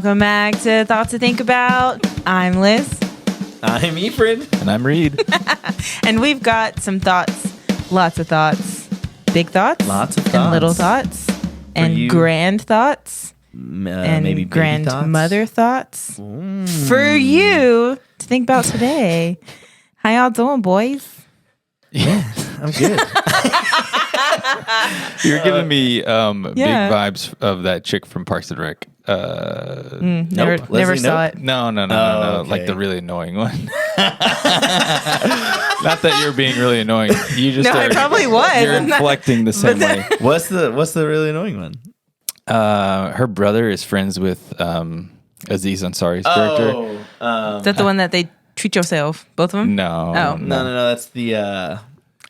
Welcome back to Thoughts to Think About. I'm Liz. I'm Efrain. And I'm Reid. And we've got some thoughts, lots of thoughts, big thoughts, Lots of and thoughts. little thoughts, and you. grand thoughts, and maybe grandmother thoughts for you to think about today. How y'all doing, boys? Yeah, I'm good. You're giving me big vibes of that chick from Parks and Rec. Never Leslie, saw nope. it. No. Okay. Like the really annoying one. Not that you're being really annoying. You just No, I probably was. You're inflecting the same way. What's the really annoying one? Her brother is friends with Aziz Ansari's character. Is that the one that they treat yourself? Both of them? No. Oh. No. That's the.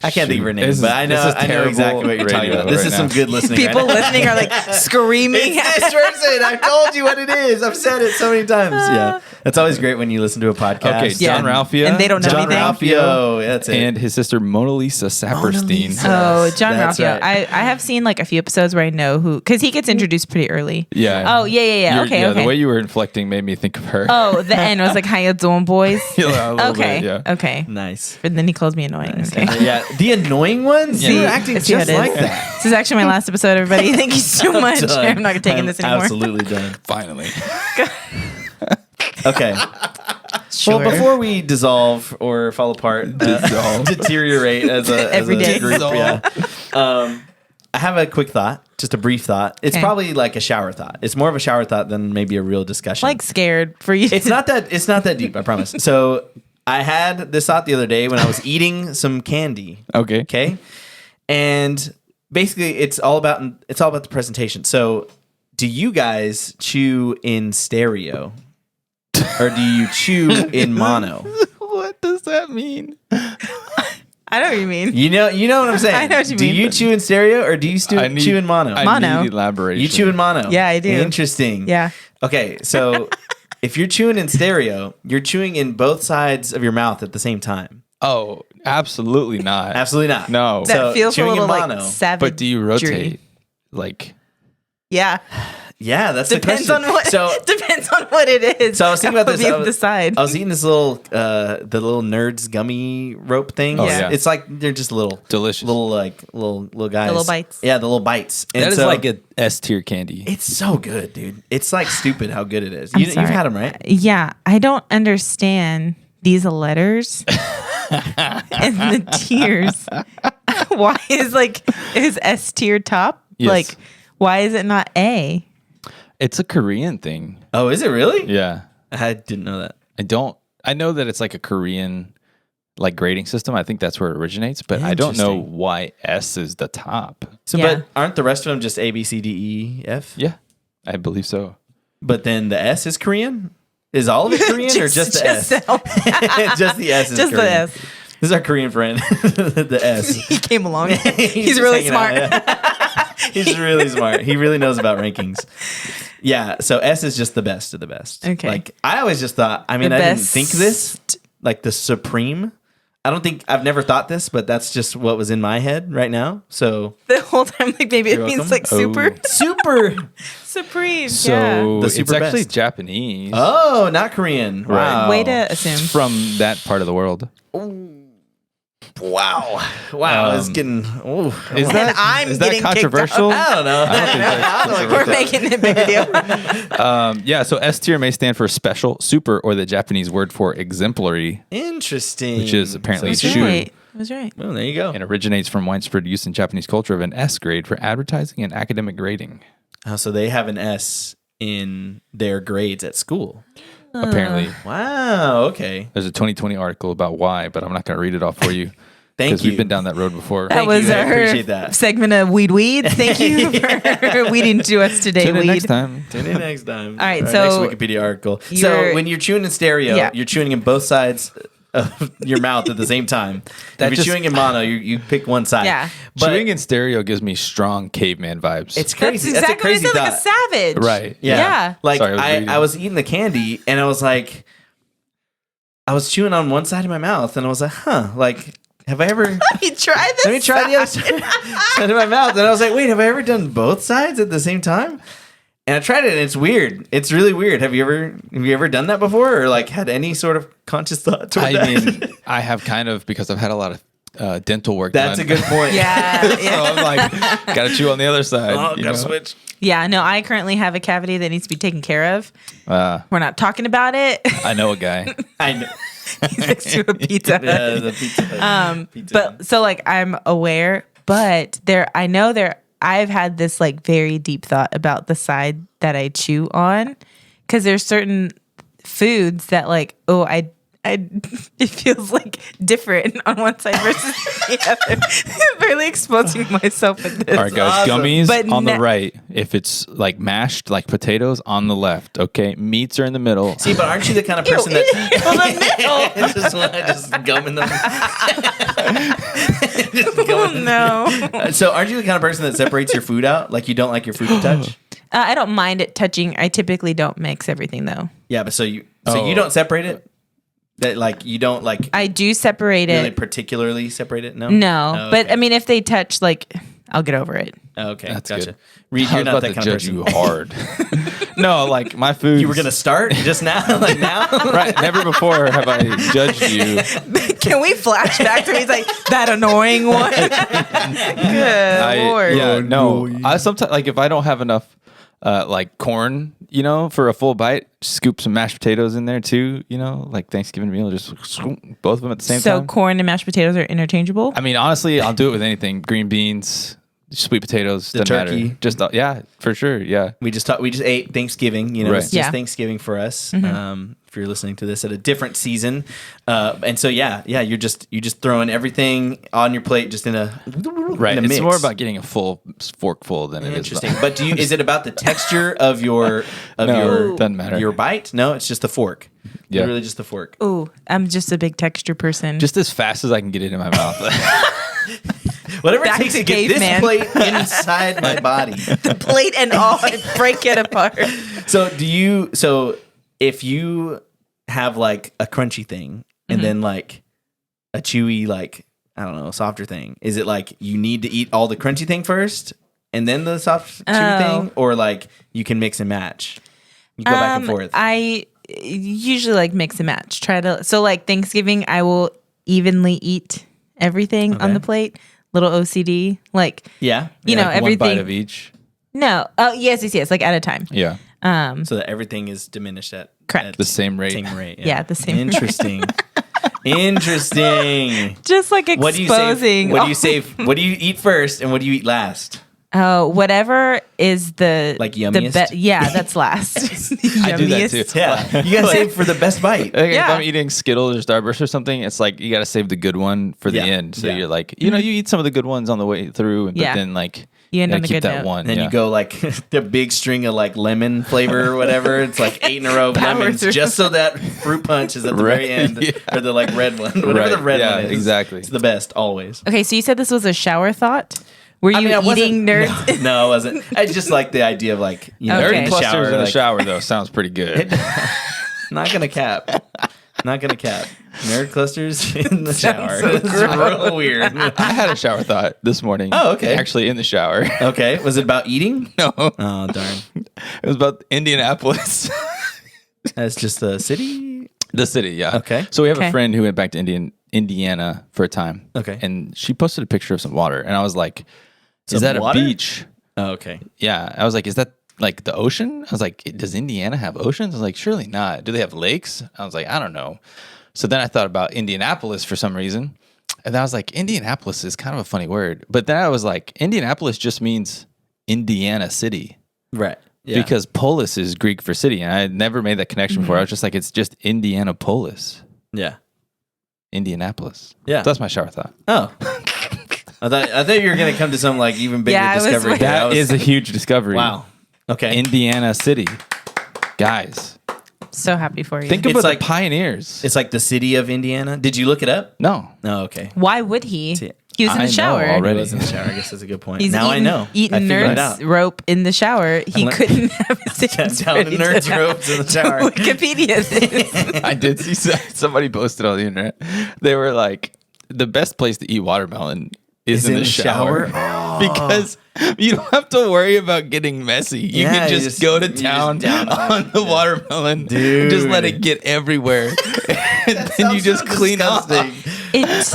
I can't think of her name, This but is- I this is know terrible exactly what you're talking radio about. This right is some now. good listening. People right now. listening are like screaming. It's this person. I've told you what it is. I've said it so many times. Yeah, that's always great when you listen to a podcast. Okay, John Ralphio. And they don't know John anything. Ralphio. Yeah, that's it. And his sister Mona Lisa Saperstein. Lisa. Oh, John That's Ralphio. right. I have seen like a few episodes where I know who, because he gets introduced pretty early. Yeah. Oh, yeah. Okay. The way you were inflecting made me think of her. Oh, the end was like, how you doing, boys? Yeah, a little Okay. bit, yeah. Okay. Nice. But then he calls me annoying. Okay. Yeah, the annoying ones. Yeah. You're acting I see how just it is. like that. This is actually my last episode, everybody. Thank you so much. Done. I'm not taking I'm this anymore. Absolutely done. Finally. Okay. Sure. Well, before we dissolve or fall apart, deteriorate as a Every day. group, yeah. I have a quick thought, just a brief thought. It's Okay. probably like a shower thought. It's more of a shower thought than maybe a real discussion. Like scared for you. It's not that deep, I promise. So I had this thought the other day when I was eating some candy. Okay. Okay. And basically it's all about the presentation. So do you guys chew in stereo? Or do you chew in mono? What does that mean? I know what you mean. You know what I'm saying? I know what you do mean. you chew in stereo or do you chew in mono? Mono. I need elaboration. You chew in mono. Yeah, I do. Interesting. Yeah. Okay, so if you're chewing in stereo, you're chewing in both sides of your mouth at the same time. Oh, absolutely not. Absolutely not. No. That So, feels a chewing in little mono. like savage. But do you rotate? Like, Yeah. Yeah, that's Depends the on question. what. So Depends on what it is. So I was thinking about this. You decide. I was eating this little, the little Nerds gummy rope thing. Oh, yeah. It's like they're just little, Delicious. little guys. The little bites. Yeah, the little bites. And that is so like a S tier candy. it's so good, dude. It's like stupid how good it is. I'm You've sorry. had them, right? Yeah, I don't understand these letters and the tiers. Why is S tier top? Yes. Like, why is it not A? It's a Korean thing. Oh, is it really? Yeah. I didn't know that. I know that it's like a Korean like grading system. I think that's where it originates, but I don't know Interesting. why S is the top. So, Yeah. but aren't the rest of them just A, B, C, D, E, F? Yeah. I believe so. But then the S is Korean? Is all of it Korean or just the S? Just the S is Just the Korean. S. This is our Korean friend, the S. He came along. He's just really hanging out, smart. yeah. He's really smart. He really knows about rankings. Yeah, so S is just the best of the best. Okay. Like I always just thought, I mean, The I didn't best. think this, like the supreme. I've never thought this, but that's just what was in my head right now. So The whole time, like maybe it You're means welcome. like super super. supreme. So yeah. The it's super actually best. Japanese. Oh, not Korean. Wow. Way to assume. It's from that part of the world. Wow. It's getting. Ooh. Is And that, I'm is that getting kicked controversial? I don't know. I don't think that's We're making it a bigger deal. Yeah, so S tier may stand for special, super, or the Japanese word for exemplary, Interesting. which is apparently So That's shoe. right. That's right. Well, there you go. And originates from widespread use in Japanese culture of an S grade for advertising and academic grading. Oh, so they have an S in their grades at school. Apparently, Wow. Okay. there's a 2020 article about why, but I'm not going to read it off for you. Thank Because we've you. been down that road before. That Thank was you. I our appreciate that. segment of Weed. Thank you for weeding to us today, Tune in Weed. next time. Tune in next time. All right, Our so next Wikipedia article. you're- So when you're chewing in stereo, Yeah. you're chewing in both sides of your mouth at the same time. That If you're just- chewing in mono, you pick one side. Yeah. But Chewing in stereo gives me strong caveman vibes. it's crazy. That's That's, exactly a crazy what I thought. said, like a savage. right. Yeah. Like Sorry, I was reading. I was eating the candy and I was like, I was chewing on one side of my mouth and I was like, huh, like, have I ever... You try this? Let me try the other side of my mouth. And I was like, wait, have I ever done both sides at the same time? And I tried it, and it's weird. It's really weird. Have you ever done that before, or like had any sort of conscious thought toward that? I mean, I have kind of, because I've had a lot of dental work That's done. a good point. Yeah. So I'm like, gotta chew on the other side. Oh, you gotta know? switch. Yeah, no, I currently have a cavity that needs to be taken care of. We're not talking about it. I know a guy. I know. He's next to a pizza Hut. Yeah, the pizza. Pizza. But so like I'm aware, but I've had this like very deep thought about the side that I chew on, because there's certain foods that like, it feels like different on one side versus the other. I'm really exposing myself at this. All right, guys, awesome. gummies But on the right. If it's like mashed, like potatoes, on the left. Okay, meats are in the middle. See, but aren't you the kind of person that just gumming them? Just gumming them. Oh no. So, aren't you the kind of person that separates your food out? Like you don't like your food to touch? I don't mind it touching. I typically don't mix everything though. Yeah, but so you don't separate it. That like you don't like I do separate really it. particularly separate it. No, No, Oh, but okay. I mean, if they touch, like, I'll get over it. Okay, That's gotcha. good. Reid, I you're was not about that to kind of judge person. you hard. No, like my food. You were gonna start just now, like now. Right. Never before have I judged you. Can we flash back to he's like that annoying one? Good Lord. Yeah, no. I sometimes, like, if I don't have enough, like corn, for a full bite, scoop some mashed potatoes in there too. Like Thanksgiving meal, just scoop both of them at the same So time. corn and mashed potatoes are interchangeable? I mean, honestly, I'll do it with anything: green beans, sweet potatoes, The doesn't turkey. matter. Just yeah, for sure, yeah. We just ate Thanksgiving. Right. It's just Yeah. Thanksgiving for us. If you're listening to this at a different season, and so you're just throwing everything on your plate just in a Right. In a It's mix. more about getting a full forkful than it is. Interesting. But is it about the texture of your No, doesn't matter. your bite? No, it's just the fork. Yeah. Literally just the fork. Ooh, I'm just a big texture person. Just as fast as I can get it in my mouth. Whatever Back it takes to to get this caveman. plate inside my body. the plate and all, and break it apart. So if you have like a crunchy thing and then like a chewy, like, I don't know, softer thing, is it like you need to eat all the crunchy thing first and then the soft chewy thing? Or like you can mix and match? You go back and forth. I usually like mix and match. So like Thanksgiving, I will evenly eat everything on Okay. the plate. Little OCD, like Yeah. you know Like everything. one bite of each. No, oh yes, like at a time. Yeah. So that everything is diminished at Correct. The same rate. same rate. Yeah, the same rate. Interesting. Interesting. Just like What do you save? exposing. What do you save? What do you eat first, and what do you eat last? Oh, whatever is the Like yummiest? yeah, that's last. I do that too. Yeah, you gotta save for the best bite. Like, Yeah. If I'm eating Skittles or Starburst or something, it's like you got to save the good one for the Yeah. end. So Yeah. you're like, you eat some of the good ones on the way through, but Yeah. then like You end gotta on a keep good that note. one. And then yeah. you go like the big string of like lemon flavor or whatever. It's like 8 in a row of Power lemons, through. just so that fruit punch is at the Right, very end, yeah. or the like red one, whatever Right, the red yeah, one is. exactly. It's the best always. Okay, so you said this was a shower thought. Were you I wasn't- eating nerds? No, I wasn't. I just like the idea of like Okay. Nerd in the clusters shower. in the like, shower though sounds pretty good. Not gonna cap. Not gonna cap. Nerd clusters in the shower. so It's real weird. I had a shower thought this morning. Oh, okay. Actually, in the shower. Okay, was it about eating? No, Oh darn, it was about Indianapolis, that's just the city. the city. Yeah. Okay. So we have Okay. a friend who went back to Indiana for a time. Okay. And she posted a picture of some water, and I was like, Some "Is that water? a beach?" Oh, okay. Yeah, I was like, "Is that like the ocean?" I was like, "Does Indiana have oceans?" I was like, "Surely not." Do they have lakes? I was like, "I don't know." So then I thought about Indianapolis for some reason, and I was like, Indianapolis is kind of a funny word. But then I was like, Indianapolis just means Indiana city Right. Yeah. because polis is Greek for city, and I had never made that connection before. I was just like, it's just Indianapolis, yeah. Indianapolis. Yeah. That's my shower thought. Oh. I thought you were gonna come to some like even bigger Yeah, I was discovery. waiting. here. That is a huge discovery. wow. Okay. Indiana city, guys. So happy for you. Think It's about like- the pioneers. It's like the city of Indiana. Did you look it up? No. No. Okay. Why would he? See, He was in I the know shower. already. I was in the shower. I guess that's a good point. He's now eating, I know. Eating I figured it nerds out. rope in the shower. He lear- couldn't have his hands Down ready in to nerds have- ropes in the shower. Wikipedia this. I did see somebody posted on the internet. They were like, the best place to eat watermelon is in the shower. Oh, because you don't have to worry about getting messy. You Yeah, can you just go to town down on the watermelon, Dude. just let it get everywhere, and then you just clean up. It's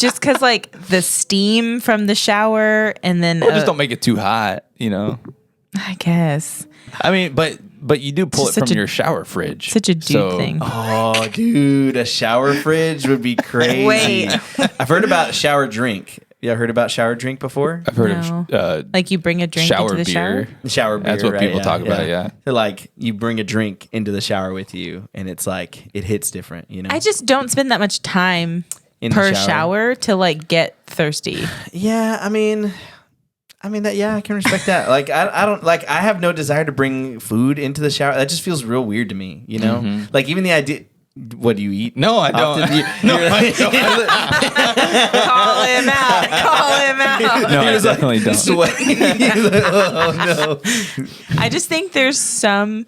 just because like the steam from the shower and then Or just don't make it too hot, you know. I guess I mean, but you do pull it It's from such a- your shower fridge. such a dude thing. Oh, dude, a shower fridge would be crazy. Wait. I've heard about shower drink. Yeah, heard about shower drink before? I've heard No. of Like you bring a drink shower into the shower. beer. Shower beer. That's what right? people talk about, yeah. So like you bring a drink into the shower with you, and it's like it hits different. You know. I just don't spend that much time In the per shower. shower to like get thirsty. Yeah, I mean that. Yeah, I can respect that. Like, I don't like. I have no desire to bring food into the shower. That just feels real weird to me. You know, like even the idea. What do you eat? No, I don't. Often? I don't. Call him out. Call him out. No, I You're just like, definitely don't. sweating. You're like, oh no. I just think there's some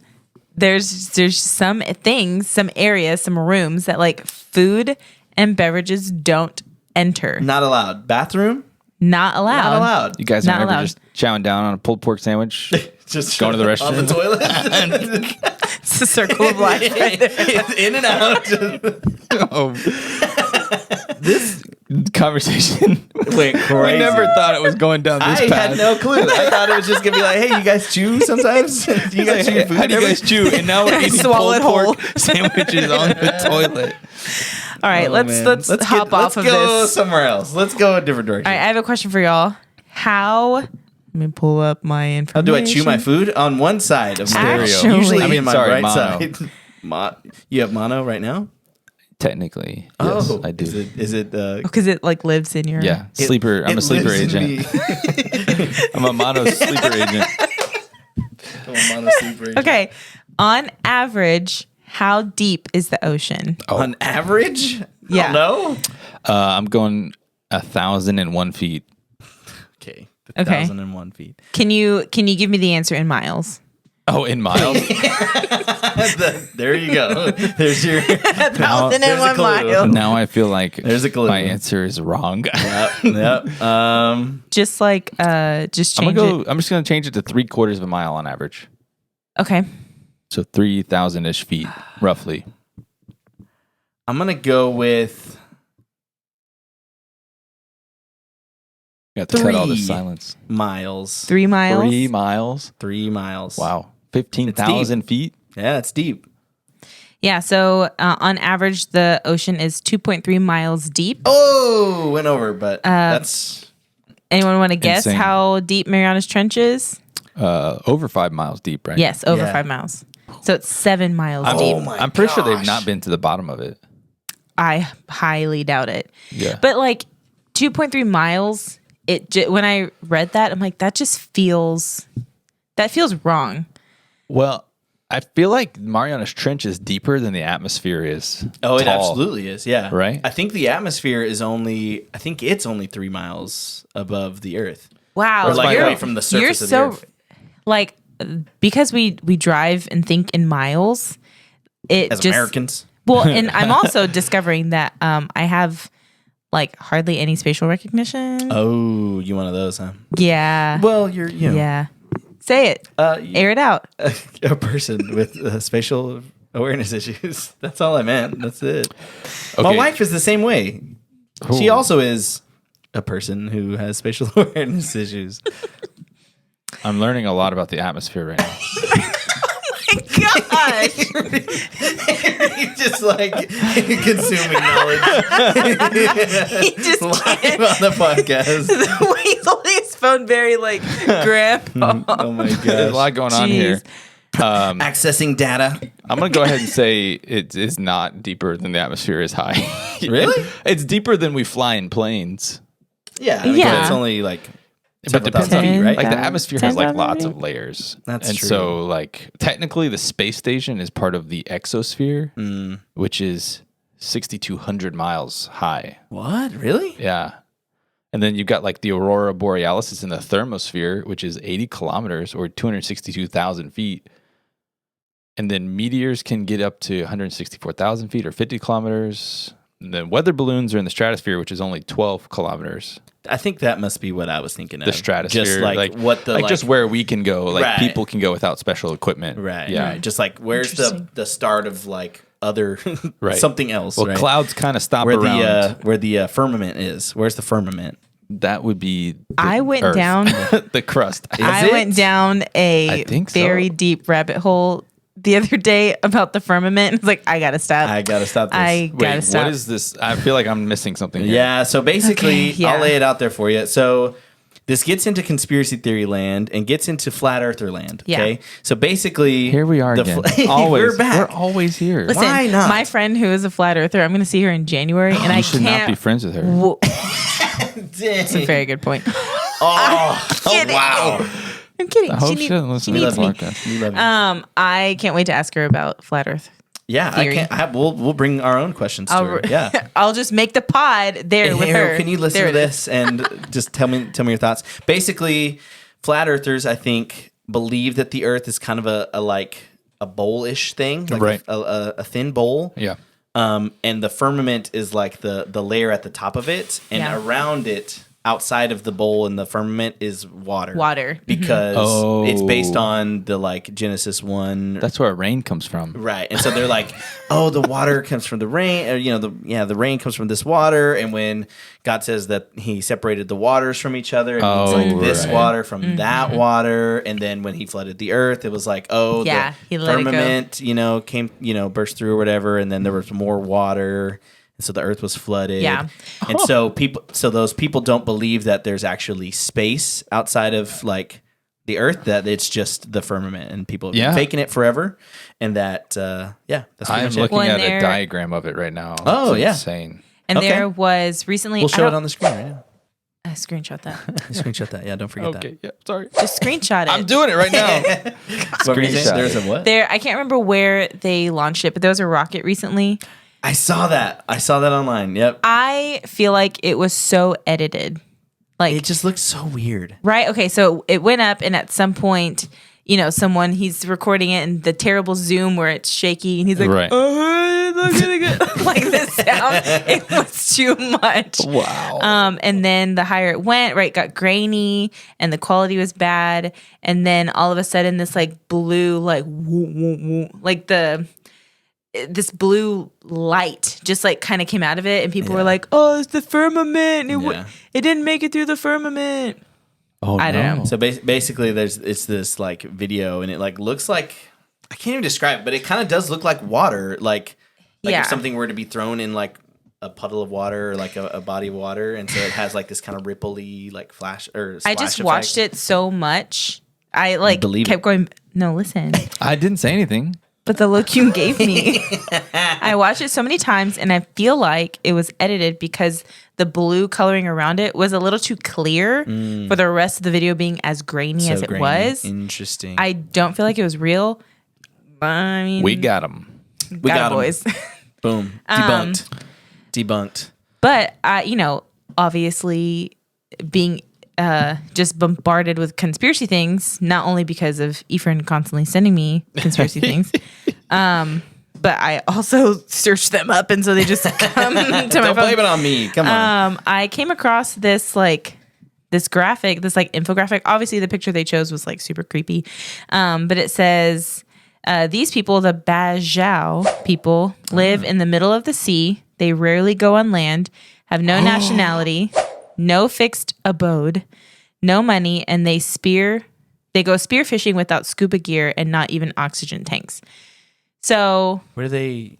things, some areas, some rooms that like food and beverages don't enter. Not allowed. Bathroom? Not allowed. Not allowed. You guys Not aren't ever allowed. just chowing down on a pulled pork sandwich? Just Going to the on the restroom. toilet. It's the circle of life. In and out. Oh. This conversation, Wait, we crazy. never thought it was going down this I path. had no clue. I thought it was just gonna be like, "Hey, you guys chew sometimes? Do you guys chew food? How do you guys chew? And now we're eating Swallow it pulled pork sandwiches on the toilet. All right, Oh, let's man. hop off of Let's go this. somewhere else. Let's go a different direction. All right, I have a question for y'all. Let me pull up my information. How do I chew my food? On one side of stereo. Actually- Usually I mean, in my sorry, right mono. side. You have mono right now? Technically, yes, I do. Is it because it like lives in your Yeah, sleeper. I'm a sleeper agent. I'm a mono sleeper agent. mono sleeper agent. Okay, on average, how deep is the ocean? On average? Yeah. No. I'm going 1,001 feet. Okay. Okay. 1,001 feet. Can you give me the answer in miles? Oh, in miles. There you go. There's your. 1,001 there's a clue. miles. Now I feel like There's a clue. my answer is wrong. Yep. Just like just I'm change gonna go. it. I'm just gonna change it to 3/4 of a mile on average. Okay. So 3,000-ish feet, roughly. I'm gonna go with You have to cut all 3 this silence. miles. 3 miles. 3 miles. 3 miles. Wow. 15,000 feet. Yeah, it's deep. Yeah, so on average the ocean is 2.3 miles deep. Oh, went over, but that's Anyone want to guess Insane. how deep Mariana's Trench is? Over 5 miles deep, right? Yes, over Yeah. 5 miles. So it's 7 miles I'm, deep. my I'm pretty sure they've gosh. not been to the bottom of it. I highly doubt it. Yeah. But like 2.3 miles, when I read that, I'm like, that feels wrong. Well, I feel like Mariana's Trench is deeper than the atmosphere is. Oh, it tall. absolutely is. Yeah. Right? I think the atmosphere is only. I think it's only 3 miles above the Earth, Wow. or like find away out. from the You're surface of so the Earth. like because we drive and think in miles. It As just Americans, well, and I'm also discovering that I have like hardly any spatial recognition. oh, you one of those, huh? Yeah. Well, you're Yeah. Say it. Air it out. a person with spatial awareness issues. That's all I meant. That's it. My Okay. wife is the same way. She Ooh. also is a person who has spatial awareness issues. I'm learning a lot about the atmosphere right now. Gosh. Just like consuming knowledge He just live can't. on the podcast. He's holding his phone very like grandpa. Oh my There's a gosh. lot going on Jeez. here. Accessing data. I'm going to go ahead and say it is not deeper than the atmosphere is high. Really? It's deeper than we fly in planes. Yeah. I mean, Yeah. It's only like But several depends thousand on feet, right? Like the 10,000 atmosphere has like 10,000 lots feet? of layers. That's and true. so like technically the space station is part of the exosphere, which is 6,200 miles high. What? Really? Yeah. And then you've got like the aurora borealis is in the thermosphere, which is 80 kilometers or 262,000 feet. And then meteors can get up to 164,000 feet or 50 kilometers. the weather balloons are in the stratosphere, which is only 12 kilometers. I think that must be what I was thinking of. The stratosphere, just like what the just where we can go, like Right. people can go without special equipment. right, Yeah. right. Just like where's the start of like other Right. something else. Well, right? clouds kind of stop where around. the firmament is. Where's the firmament? That would be. I went Earth. down. the crust. I went down a I think so. very deep rabbit hole the other day about the firmament. It's like I gotta stop. I gotta stop this. I gotta Wait, stop. what is this? I feel like I'm missing something. Here. Yeah, so basically, Okay, yeah. I'll lay it out there for you. So this gets into conspiracy theory land and gets into flat earther land. Yeah. Okay, so basically, Here we are again. Always. we're back. We're always here. Listen, Why not? my friend who is a flat earther, I'm going to see her in January, and I You should can't. not be friends with her. That's a very good point. Oh, kidding. wow! I'm kidding. I hope She she doesn't listen she to needs this me. podcast. We love you. I can't wait to ask her about flat Earth. Yeah, theory. we'll bring our own questions to her. Yeah. I'll just make the pod there with Here, her. can you listen There to it this and just tell me your thoughts? Basically, flat earthers, I think, believe that the Earth is kind of a bowl-ish thing, like Right. a thin bowl. Yeah. And the firmament is like the layer at the top of it, and Yeah. around it, outside of the bowl and the firmament, is water. Water. Because Oh. it's based on the like Genesis 1. That's where rain comes from. Right, and so they're like, "Oh, the water comes from the rain, or the rain comes from this water." And when God says that He separated the waters from each other, it means like Oh, this right. water from that water. And then when He flooded the earth, it was like, "Oh, Yeah, He the let it go. firmament, came, burst through or whatever." And then there was more water, and so the earth was flooded. Yeah. and so those people don't believe that there's actually space outside of like the earth, that it's just the firmament, and people have been Yeah. faking it forever, and that that's pretty I'm much it. looking Well, at and a there- diagram of it right now. Oh, It's yeah. insane. And Okay. there was recently. We'll show it on the screen right now. I screenshot that. Screenshot that. Yeah, don't forget that. Okay, yeah, sorry. Just screenshot it. I'm doing it right now. What were you saying? Screenshot There's a it. what? There, I can't remember where they launched it, but there was a rocket recently. I saw that. I saw that online. Yep. I feel like it was so edited. Like, It just looks so weird. right? Okay, so it went up, and at some point, he's recording it in the terrible zoom where it's shaky, and he's like, Right. "Oh, look at it." Like the sound, it was too much. Wow. And then the higher it went, right, got grainy, and the quality was bad, and then all of a sudden, this like blue, like woo, woo, woo, like this blue light just like kind of came out of it, and people were like, "Oh, it's the firmament. Yeah. It didn't make it through the firmament." Oh, I don't know. So basically, it's this like video, and it like looks like, I can't even describe it, but it kind of does look like water, like Yeah. if something were to be thrown in like a puddle of water or like a body of water, and so it has like this kind of rippley like flash or I just watched it so much. I like Believe kept it. going. No, listen. I didn't say anything. But the look you gave me, I watched it so many times, and I feel like it was edited because the blue coloring around it was a little too clear for the rest of the video being as grainy as it was. Interesting. I don't feel like it was real. I mean, We got him. We got got 'em. boys. Boom. Debunked. Debunked. But obviously being just bombarded with conspiracy things, not only because of Efrain constantly sending me conspiracy things, but I also searched them up, and so they just come to my Don't phone. blame it on me. Come on. I came across this graphic, this like infographic. Obviously, the picture they chose was like super creepy, but it says these people, the Bajau people, live in the middle of the sea. They rarely go on land, have no nationality, no fixed abode, no money, and they go spear fishing without scuba gear and not even oxygen tanks. So What are they?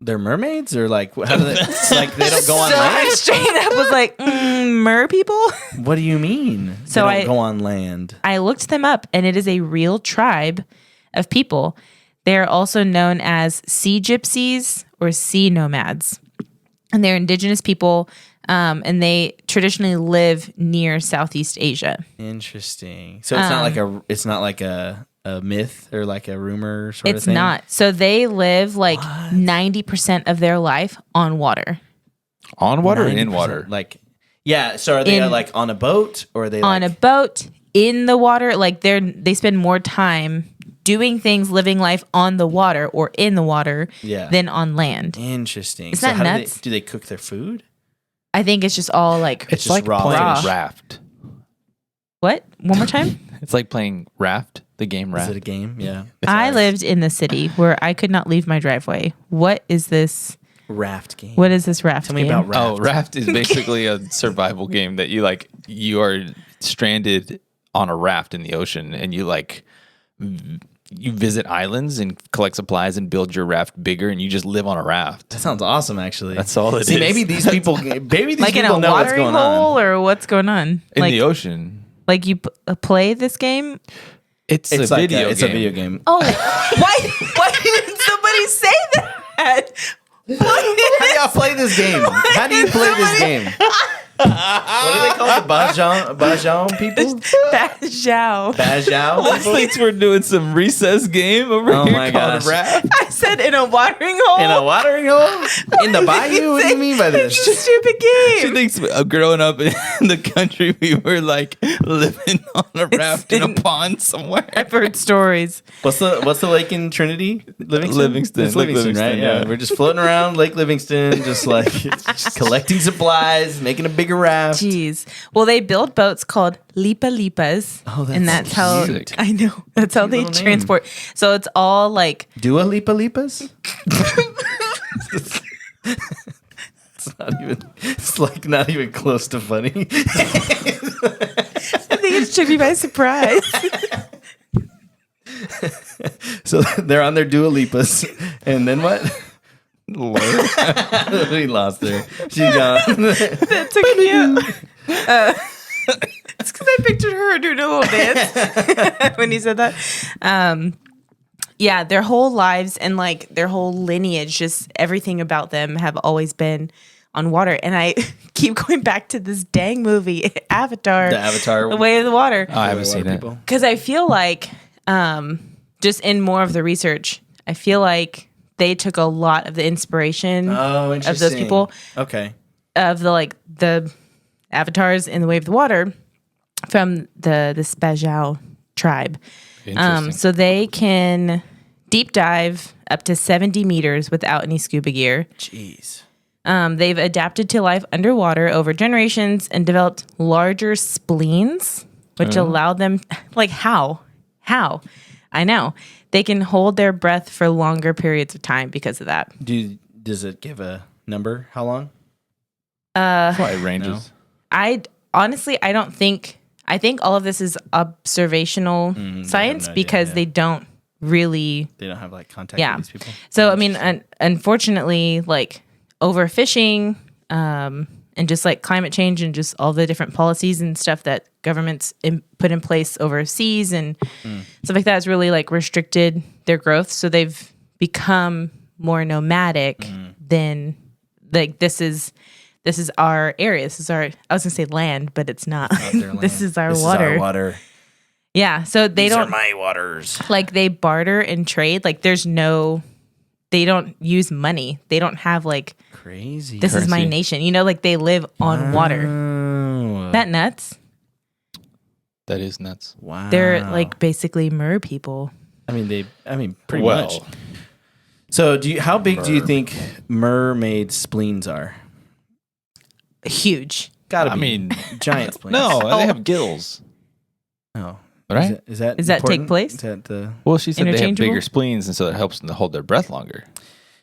They're mermaids, or like how do they? Like they don't go on so I land. straight up was like, mer people? What do you mean? So they don't go on land. I looked them up, and it is a real tribe of people. They are also known as sea gypsies or sea nomads. And they're indigenous people, and they traditionally live near Southeast Asia. Interesting. So it's not like a myth or like a rumor sort of It's thing. not. So they live like 90% of their life on water. On water or in 90%. water? Like, yeah. So are they In- like on a boat, or are they On a like, boat, in the water, like they spend more time doing things, living life on the water or in the water Yeah. than on land. Interesting. Isn't that how nuts? do they cook their food? I think it's just all like It's just like raw playing fish. Raft. what? One more time? It's like playing Raft, the game Is Raft. it a game? Yeah. I lived in the city where I could not leave my driveway. What is this? Raft game. What is this raft Tell me game? about Raft. Oh, Raft is basically a survival game that you are stranded on a raft in the ocean, and you visit islands and collect supplies and build your raft bigger, and you just live on a raft. That sounds awesome, actually. That's all it See, is. maybe these people like in people a know what's watering going on. hole or what's going on? In like the ocean. like you play this game? It's It's a like video game. it's a video game. Oh, why didn't somebody say that? How do y'all play this game? How do you play this game? What do they call the Bajan people? Bajau. Bajau I people? think we're doing some recess game over Oh here my called gosh. Raft. I said in a watering hole. In a watering hole? In the bayou? What do you mean by It's a this? stupid She game. thinks growing up in the country, we were like living on a raft in a pond somewhere. I've heard stories. What's the lake in Trinity? Livingston? Livingston. It's Lake Livingston, right? Livingston, yeah. We're just floating around Lake Livingston, just collecting supplies, making a bigger raft. Jeez. Well, they build boats called Lipa Lipas. Oh, that's and that's how cute. I know. That's how Cute they little name. transport. So it's all like Dua Lipa Lipas? It's like not even close to funny. I think it took me by surprise. So they're on their Dua Lipas, and then what? Lord. We lost her. She's gone. That took me out. It's because I pictured her doing a little dance when you said that. Yeah, their whole lives and like their whole lineage, just everything about them have always been on water. And I keep going back to this dang movie, Avatar. The Avatar. The Way of the Water. I haven't seen it. Because I feel like, just in more of the research, I feel like they took a lot of the inspiration Oh, of interesting. those people, Okay. of the avatars in the Way of the Water from the Spajau tribe. Interesting. So they can deep dive up to 70 meters without any scuba gear. Jeez. They've adapted to life underwater over generations and developed larger spleens, which allow them, like how? I know. They can hold their breath for longer periods of time because of that. Does it give a number? How long? That's why it ranges. I don't think, I think all of this is observational science no idea, because yeah. they don't really, They don't have like contact yeah. with these people. So, I mean, unfortunately, like overfishing, and just like climate change and just all the different policies and stuff that governments put in place overseas and stuff like that has really like restricted their growth. So they've become more nomadic than like this is our area. This is our, I was gonna say land, but it's not. Their land. This is our This water. Is our water. Yeah. So they These don't are my waters. like they barter and trade. Like they don't use money. They don't have like, Crazy. this is my Currency. nation. You know, like they live on water. Oh, That nuts. That is nuts. wow. They're like basically mer people. pretty Well, much. So how big do you think mermaid spleens are? Huge. Gotta I be mean, giant spleens. no, they have gills, Oh. right? Is that Does that take important? place? Is that the Well, she said they have Interchangeable? bigger spleens, and so that helps them to hold their breath longer.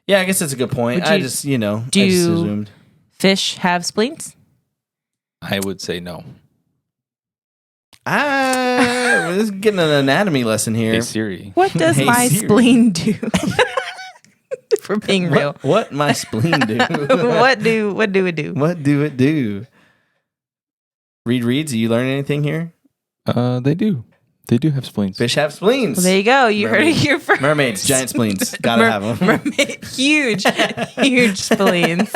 Yeah, I guess that's a good point. Would I you- just, do I just you- assumed. Fish have spleens? I would say no. This is getting an anatomy lesson here. Hey Siri. What does Hey, my Siri. spleen do? For being real. What my spleen do? what do it do? What do it do? Reid, do you learn anything here? They do. They do have spleens. Fish have spleens. Well, there you go. You heard it Mermaids. here first. Mermaids, giant spleens. Gotta have them. Mermaid, huge spleens.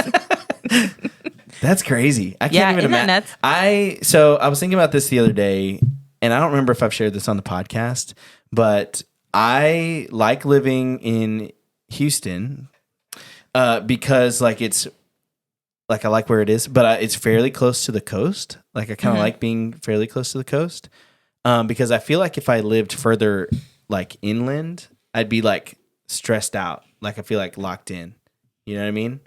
That's crazy. I can't Yeah, even isn't that imagine. nuts? So I was thinking about this the other day, and I don't remember if I've shared this on the podcast, but I like living in Houston because like it's like I like where it is, but it's fairly close to the coast. Like I kind of like being fairly close to the coast because I feel like if I lived further like inland, I'd be like stressed out. Like I feel like locked in. You know what I mean?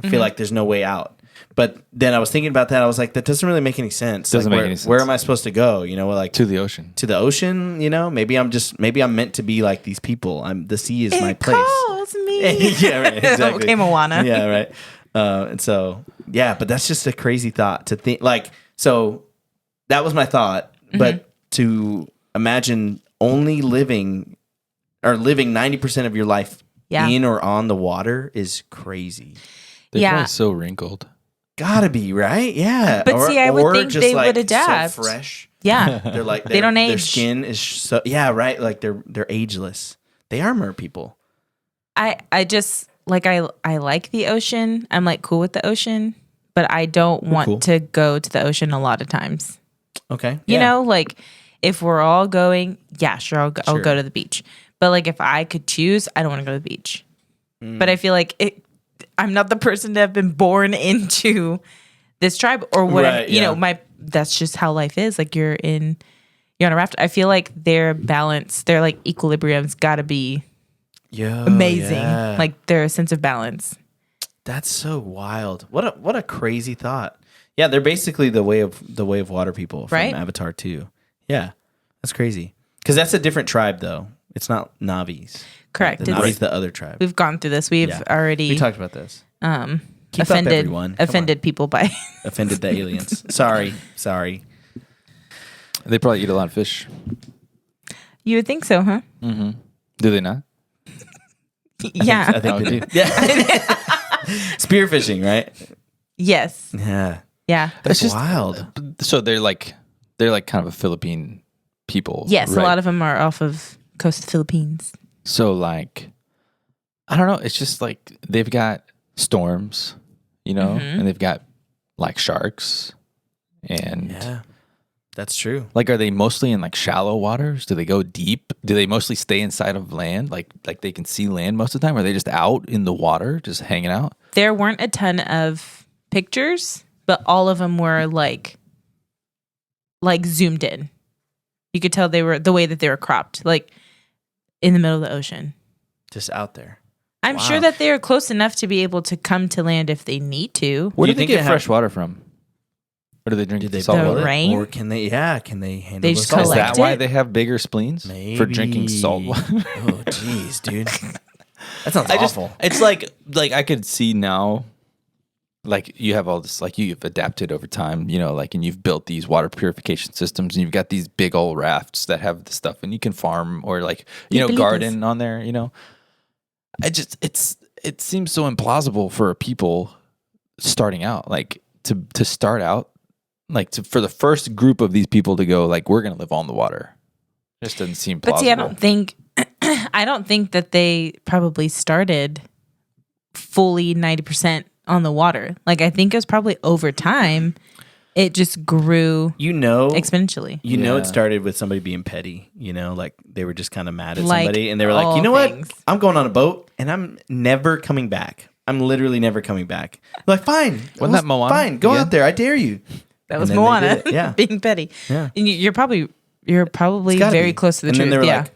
I feel like there's no way out. But then I was thinking about that. I was like, that doesn't really make any sense. Doesn't like, make any sense. Where am I supposed to go? You know, like To the ocean. to the ocean. You know, maybe I'm meant to be like these people. The sea is my It place. calls me. Yeah, right. Exactly. Okay, Moana. Yeah, right. And so, yeah, but that's just a crazy thought to think. Like, so that was my thought. But to imagine only living 90% of your life in or on the water is crazy. They're Yeah. probably so wrinkled. Gotta be, right? Yeah. But see, I would think just they like would adapt. So fresh. Yeah. They're like They don't Their age. skin is so right. Like they're ageless. They are mer people. I just like I like the ocean. I'm like cool with the ocean, but I don't want cool. to go to the ocean a lot of times. Okay. You know, like if we're all going, yeah, sure, I'll Sure. go to the beach. But like if I could choose, I don't want to go to the beach. But I feel like I'm not the person to have been born into this tribe or whatever. Right, You yeah. know, that's just how life is. Like you're on a raft. I feel like their balance, their like equilibrium's got to be amazing. Yeah. Like their sense of balance. That's so wild. What a crazy thought. Yeah, they're basically the way of water people from Right? Avatar 2. Yeah. That's crazy. Because that's a different tribe though. It's not Navis. Correct. The It's- Navi's the other tribe. We've gone through this. We've Yeah. already We talked about this. Keep up, offended everyone. Come offended people by. on. Offended the aliens. Sorry. They probably eat a lot of fish. You would think so, huh? Do they not? Yeah. I think they do. Yeah. Spearfishing, right? Yes. Yeah. Yeah. That's just- wild. So they're like kind of a Philippine people. Yes. right? A lot of them are off of coast of the Philippines. So like, I don't know. It's just like they've got storms, you know, and they've got like sharks, and Yeah. That's true. like, are they mostly in like shallow waters? Do they go deep? Do they mostly stay inside of land? Like they can see land most of the time? Or are they just out in the water, just hanging out? There weren't a ton of pictures, but all of them were like zoomed in. You could tell they were the way that they were cropped, like in the middle of the ocean. Just out there. I'm Wow. sure that they are close enough to be able to come to land if they need to. Where Do do you they think get they have- fresh water from? Or do they drink Did they salt The boil water? it? rain? Or can they handle They the just salt? Is collect that why it? they have bigger spleens? For drinking salt water? Oh, jeez, dude. That sounds I just, awful. it's like I could see now, like you have all this, like you've adapted over time, you know, like, and you've built these water purification systems, and you've got these big old rafts that have the stuff, and you can farm or like, you know, Pipelitos. garden on there, you know. It seems so implausible for people starting out, like to start out, like for the first group of these people to go, like, we're gonna live on the water. Just doesn't seem plausible. But see, I don't think that they probably started fully 90% on the water. Like I think it was probably over time, it just grew You know, exponentially. you know, Yeah. it started with somebody being petty. You know, like they were just kind of mad at Like somebody, and they were like, all you know things. what? I'm going on a boat, and I'm never coming back. I'm literally never coming back. Like, fine, Wasn't that Moana Fine, go again? out there. I dare you. That was And then they Moana did it. Yeah. being petty. Yeah. And you're probably It's gotta very be. close to the and truth. then they were Yeah. like,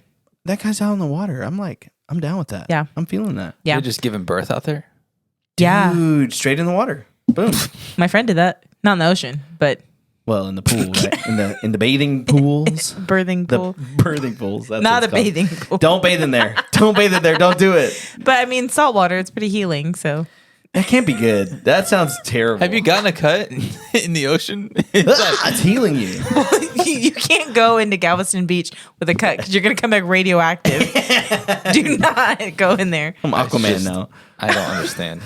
that guy's out in the water. I'm like, I'm down with that. Yeah. I'm feeling that. Yeah. They're just giving birth out there. Yeah. Dude, straight in the water. Boom. My friend did that. Not in the ocean, but Well, in the pool, right? In the bathing pools. birthing The pool. birthing pools. That's Not what a it's called. bathing pool. Don't bathe in there. Don't bathe in there. Don't do it. But I mean, salt water, it's pretty healing. So That can't be good. That sounds terrible. Have you gotten a cut in the ocean? It's healing you. you can't go into Galveston Beach with a cut because you're going to come back radioactive. Do not go in there. I'm Aquaman just- now. I don't understand.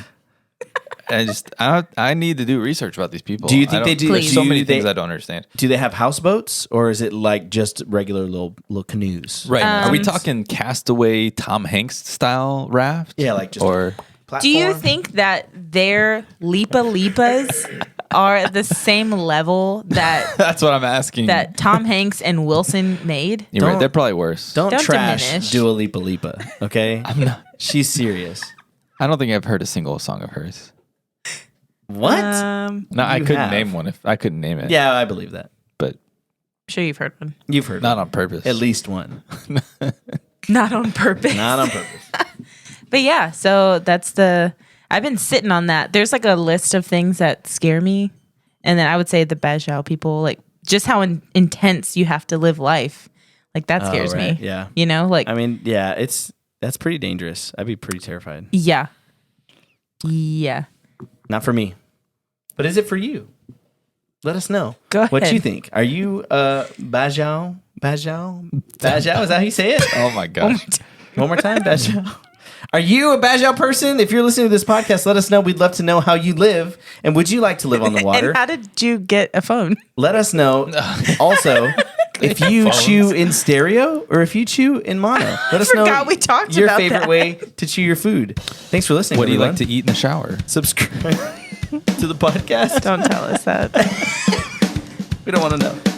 I need to do research about these people. Do you think I they don't- do- There's so do many they- things I don't understand. Do they have houseboats, or is it like just regular little canoes? Right? Are we talking Castaway, Tom Hanks style raft? Yeah, like just or Do you platform? think that their Lipa Lipas are at the same level that that's what I'm asking. Tom Hanks and Wilson made? You're right. Don't- They're probably worse. Don't Don't trash diminish. Dua Lipa, okay? I'm not. She's serious. I don't think I've heard a single song of hers. What? No, I You couldn't have. name one. If I couldn't name it. Yeah, I believe that. but sure you've heard one. You've heard Not one. on purpose. At least one. Not on purpose. Not on purpose. But yeah, so I've been sitting on that. There's like a list of things that scare me. And then I would say the Bajau people, like just how intense you have to live life. Like that scares me. Yeah. You know, like, I mean, yeah, that's pretty dangerous. I'd be pretty terrified. yeah. Yeah. Not for me. But is it for you? Let us know. Go What ahead. you think. Are you Bajau? Bajau? Bajau? Is that how you say it? Oh my gosh. One more time, Bajau. Are you a Bajau person? If you're listening to this podcast, let us know. We'd love to know how you live. And would you like to live on the water? And how did you get a phone? Let us know. Also, if you chew in stereo or if you chew in mono. Let us know forgot we talked your about favorite that. way to chew your food. Thanks for listening. What do you everyone. like to eat in the shower? Subscribe to the podcast. Don't tell us that. We don't want to know.